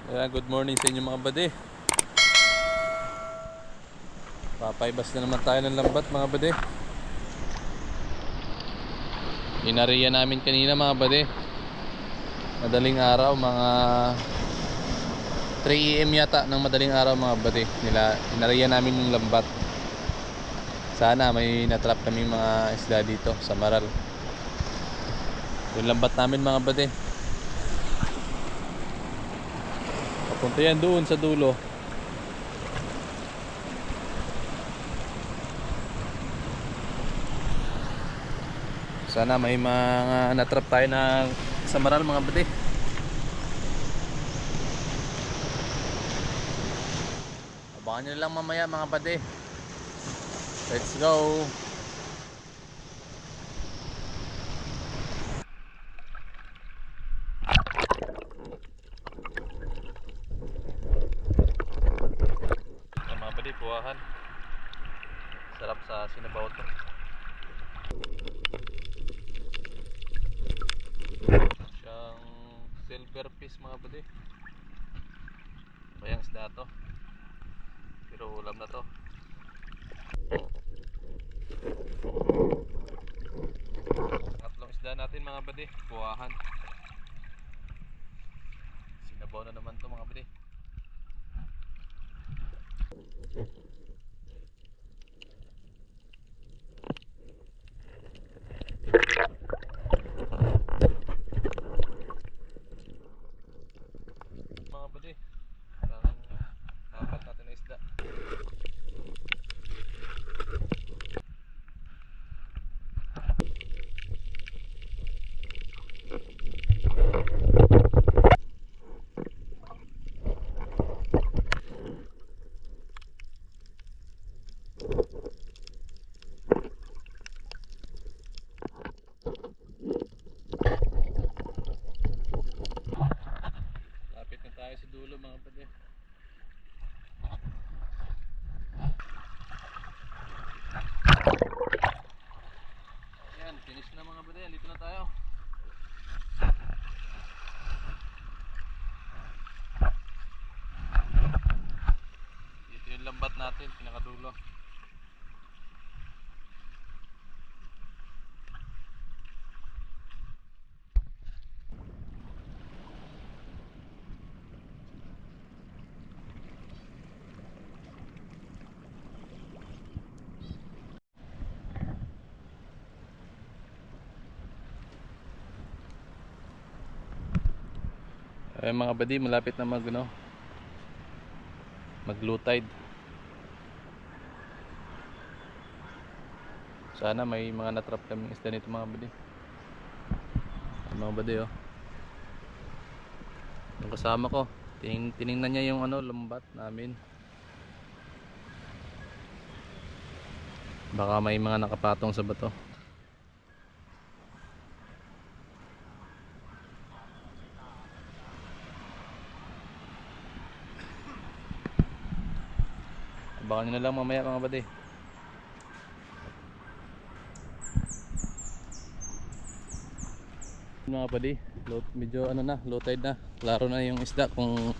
Good morning sa inyo mga bade. Papaibas na naman tayo ng lambat mga bade. Inariya namin kanina mga bade. Madaling araw, mga 3 AM yata ng madaling araw mga bade. Inariya namin yung lambat. Sana may natrap kami mga isda dito sa Maral. Yung lambat namin mga bade, papunta yan doon sa dulo. Sana may mga natrap tayo na sa Maral mga bade. Abangan nyo lang mamaya mga bade. Let's go. Mga bade, buwahan. Sarap sa sinabaw to. Siyang silverfish mga bade. Bayang isda to, pero ulam na to. Tatlong isda natin mga bade, buwahan. Sinabaw na naman to mga bade. Mga bade, parang apat natin na isda. Lapit na tayo sa dulo mga bade. Ayan, finish na mga bade. Dito na tayo. Dito yung lambat natin, pinakadulo. Mga badi, malapit na mag low tide. Sana may mga natrap kaming isda nito mga badi. Mga badi oh. Yung kasama ko, tiningnan niya yung lambat namin. Baka may mga nakapatong sa bato. Abangan nyo na lang mamaya mga bade. Mga bade, medyo low tide na. Klaro na yung isda kung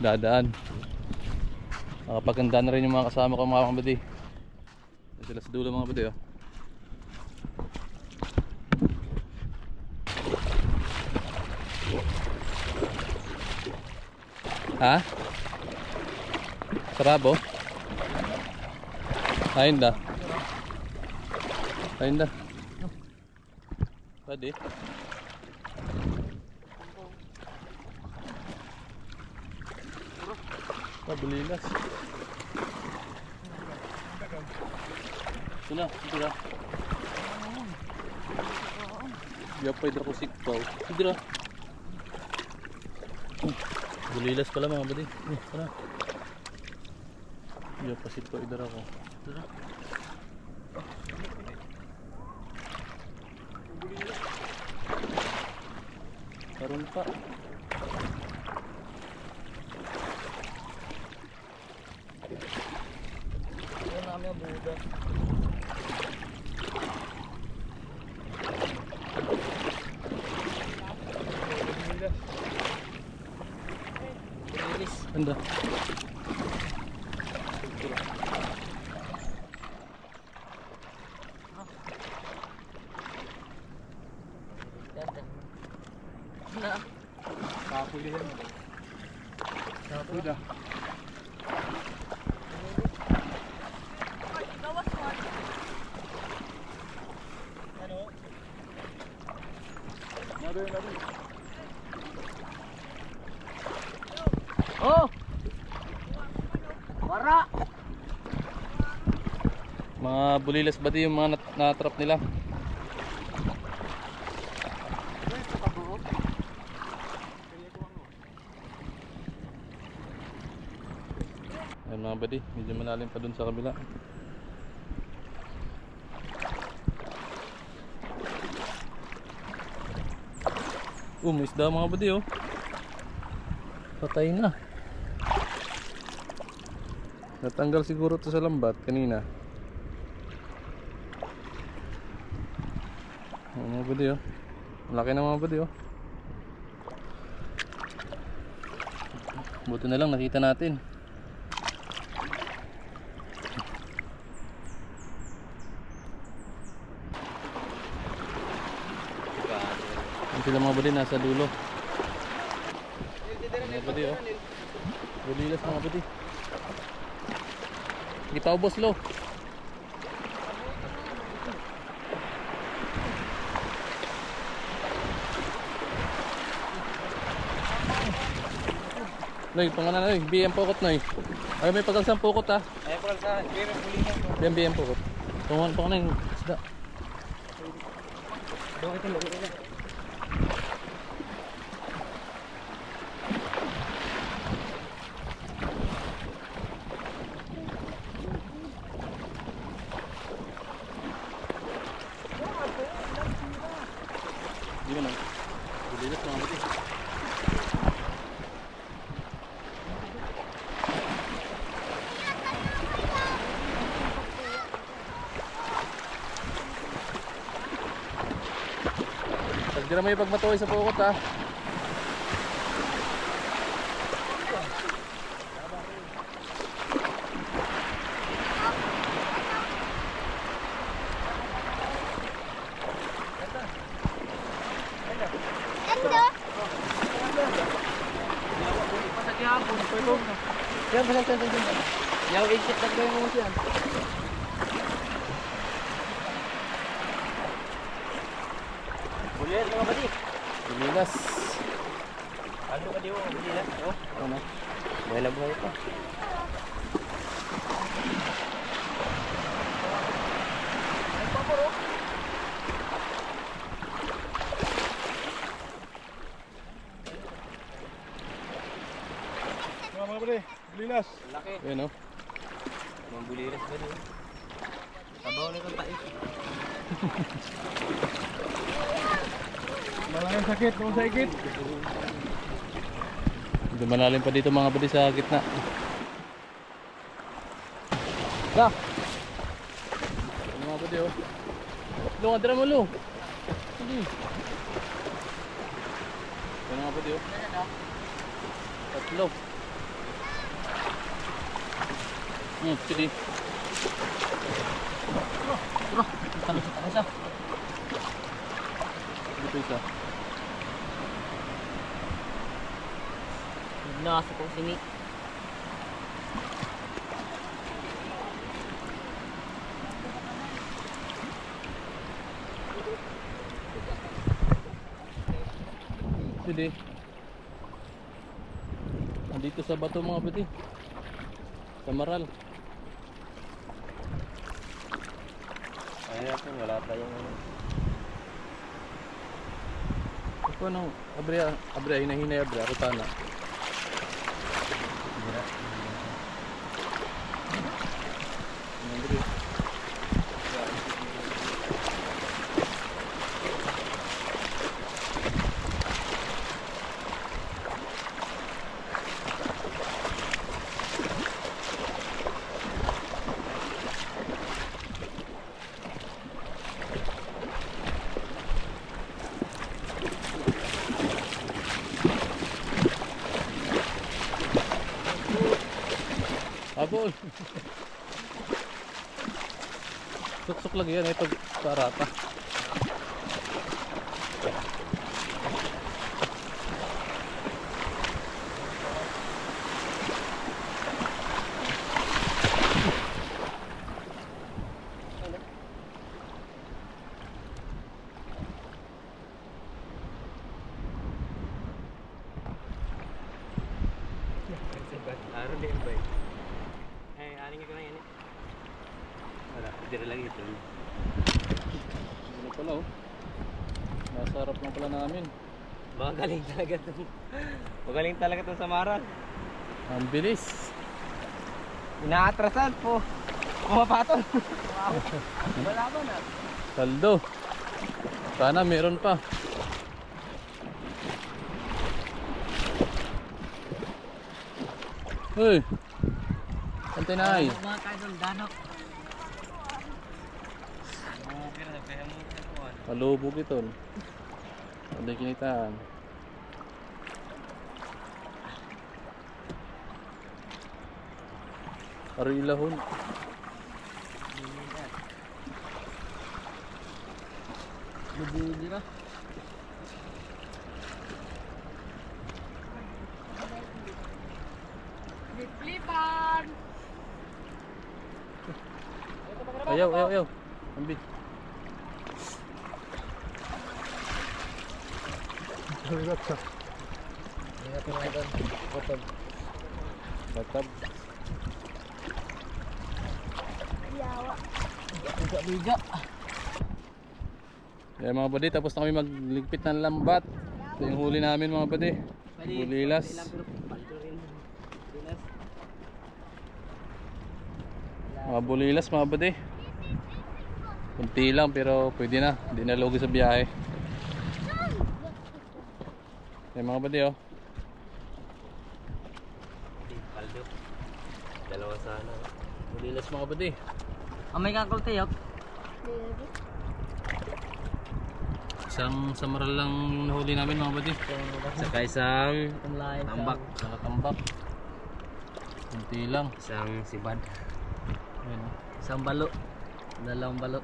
dadaan. Nakapaganda na rin yung mga kasama ko mga bade. Sila sa dulo mga bade oh. Ha? Sarabo? Ayun dah. Ayun dah. Tadi. Pabelilas. Ito na. Yapay dra ko sikpaw. Sidra. Bulilas pala mga badi. Tara. Yo pasit ko idara ko. Tara. Karon pa. Yan namin ang buda. Ganda. Kapoy din. Kapoy dah. Lari. Oh! Wara! Mga bulilas ba di yung mga natrap nila? Ayun mga buddy, medyo malalim pa dun sa kabila. May isda mga buddy oh. Patay na. Natanggal siguro to sa lambat kanina. Mga buddy oh. Malaki na mga buddy oh. Buti na lang nakita natin. Yung sila mga buddy nasa dulo. Mga buddy oh. Bulilas mga buddy. Hindi pa ubos lo. Noy, pangalan noy, BM pokot noy. Ay may pagalsang pokot ha. Ay pagalsang, BM pokot. Tungan pa ka na yung isda. Doon ito lagi. Di ba na? Bulilas mga buddy. Hindi na may pagmatuloy sa pukot ha. Yan, balik. Yang ikit na ko yung yan. Bulilas mga buddy. Bulilas. Ano ba di mo bulilas? Oh, Ano? buhay na buhay pa. Mga buddy, bulilas. Laki. Ayan oh. Mga bulilas ba di? Sabaw na kang tais. Malayang sakit, kung sakit. Medyo malalim pa dito mga buddy sa gitna. Da! Ano mga buddy oh. Lo, adra mo lo. Sige. Ano mga buddy oh. Tatlo. Sige. Ano siya? Dito isa. Nasa kong sini. Sige. Nandito sa bato mga buddy. Sa Maral. Ayun ako, wala tayong ano. Ito ano, abre, hinahinay abre, rutana. Abol. Suksok lagi yan ito parata. Araw din ba? Eh, aling ko na yan. Wala, dire lang ito. Ano pala oh. Masarap lang pala namin. Magaling talaga to. Magaling talaga to sa Maral. Ang bilis. Inaatrasan po. Pumapatol. Wala ba na? Saldo. Sana meron pa. Hoy. Antay na ay. Mga kaidol, danok. Pero na kaya mo ito. Palubog ito. Hindi kinitaan. Arilahon. Bubuli na. Lipan! Ayaw, ayaw, ayaw. Ambit. Relax siya. Ingat mo na doon. Botol. Batab. Biga-biga. Yan mga buddy, tapos na kami magligpit ng lambat. Ito yung huli namin mga buddy. Bulilas. Mga bulilas mga buddy. Kunti lang pero pwede na. Hindi na lugi sa biyahe. Yan mga buddy oh. Paldo. Dalawa sana. Bulilas mga buddy. May kakul tayok. Isang samaral lang yung nahuli namin mga buddy. Saka isang tambak. Nakatambak. Kunti lang. Isang sibad. Ayan oh. Isang balo. Dalawang balo.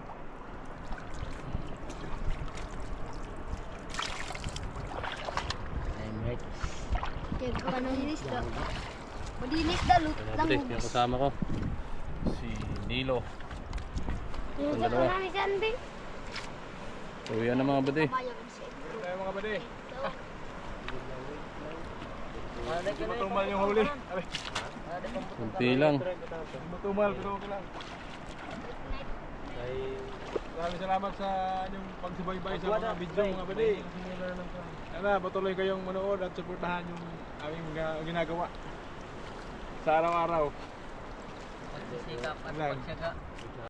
I'm right. Madinis da. Madinis da, lut Mga lang. buddy, yung kasama ko. Si Nilo. Yung Ang dalawa. sa namin saan, Bing? Uwian na mga buddy. Tayo mga bade. Matumal yung huli. Aray, Kunti lang. matumal pero okay lang. Maraming salamat sa inyong pagsubaybay sa mga video mga bade. Sana patuloy kayong manood at suportahan yung aming mga ginagawa sa araw-araw. Pagsisikap at Lang. pagsaga.